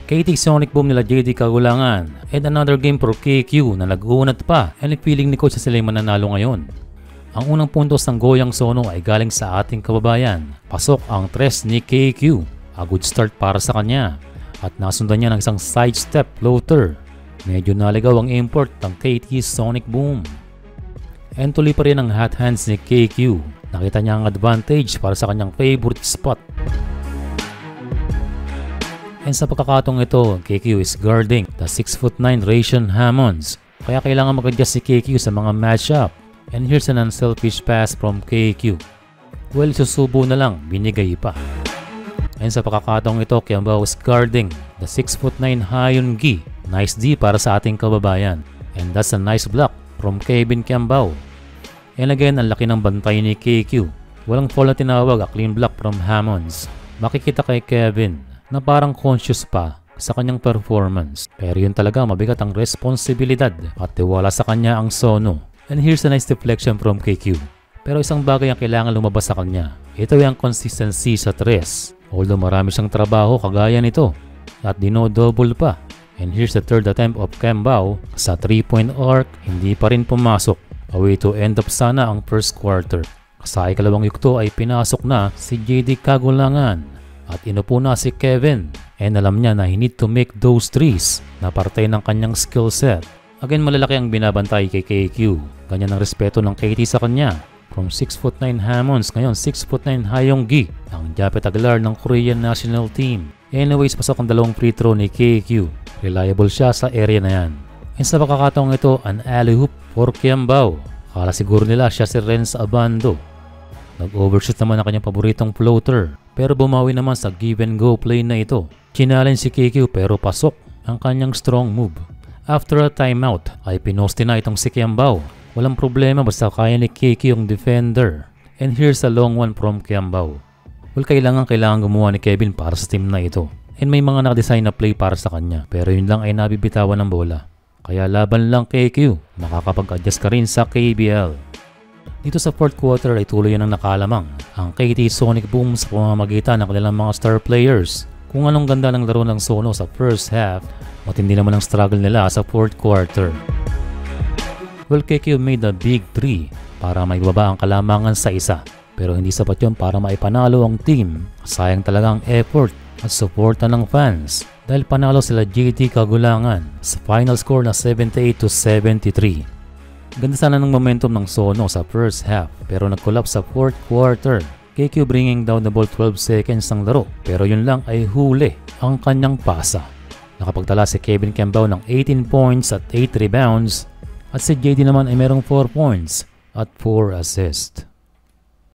KT Sonic Boom nila JD Kagulangan, and another game for KQ na nag-uunat pa, and feeling ni coach na sila yung mananalo ngayon. Ang unang puntos ng Goyang Sono ay galing sa ating kababayan. Pasok ang tres ni KQ. A good start para sa kanya. At nasundan niya ng isang sidestep floater. Medyo naligaw ang import ng KT Sonic Boom. And tuloy pa rin ang hot hands ni KQ. Nakita niya ang advantage para sa kanyang favorite spot. And sa pagkakataong ito, KQ is guarding the 6'9" Rayshon Hammonds. Kaya kailangan mag-adjust si KQ sa mga matchup. And here's an unselfish pass from KQ. Well, susubo na lang, binigay pa. And sa pagkakataong ito, Kiambao is guarding the 6'9" Hyun Gi. Nice D para sa ating kababayan. And that's a nice block from Kevin Kiambao. And again, ang laki ng bantay ni KQ. Walang foul na tinawag, a clean block from Hammonds. Makikita kay Kevin na parang conscious pa sa kanyang performance. Pero yun talaga, mabigat ang responsibilidad at tiwala sa kanya ang Sono. And here's a nice deflection from KQ. Pero isang bagay ang kailangan lumabas sa kanya. Ito yung consistency sa tres. Although marami siyang trabaho kagaya nito. At dino-double pa. And here's the third attempt of Kiambao sa 3-point arc, hindi pa rin pumasok. A way to end up sana ang first quarter. Sa ikalawang yugto ay pinasok na si JD Kagulangan at inupo na si Kevin. And alam niya na he need to make those threes na parte ng kanyang skill set. Again, malalaki ang binabantay kay KQ. Ganyan ang respeto ng KT sa kanya. From 6'9" Hammonds, ngayon 6'9" Hyun Gi, ang Japet Aguilar ng Korean national team. Anyways, pasok ang dalawang free throw ni KQ. Reliable siya sa area na yan. And sa pagkakataong ito, an alley-hoop for Kiambao. Akala siguro nila siya si Renz Abando. Nag-overshoot naman ang kanyang paboritong floater. Pero bumawi naman sa give and go play na ito. Challenge si KQ pero pasok ang kanyang strong move. After a timeout ay pinosti na itong si Kiambao. Walang problema basta kaya ni KQ yung defender. And here's a long one from Kiambao. Well, kailangan gumawa ni Kevin para sa team na ito. And may mga nakadesign na play para sa kanya. Pero yun lang ay nabibitawan ng bola. Kaya laban lang KQ. Makakapag-adjust ka rin sa KBL. Dito sa fourth quarter ay tuloy ang nakalamang ang KT Sonic Boom sa pamamagitan ng kanilang mga star players. Kung anong ganda ng laro ng Sono sa first half, matindi naman ang struggle nila sa fourth quarter. Well, KQ made a big 3 para maibaba ang kalamangan sa isa. Pero hindi sapat yun para maipanalo ang team. Sayang talaga ang effort at suporta ng fans dahil panalo sila JD Kagulangan sa final score na 78-73. Ganda sana ng momentum ng Sono sa first half pero nag-collapse sa fourth quarter. KQ bringing down the ball 12 seconds ng laro pero yun lang ay huli ang kanyang pasa. Nakapagtala si Kevin Kiambao ng 18 points at 8 rebounds at si JD naman ay merong 4 points at 4 assists.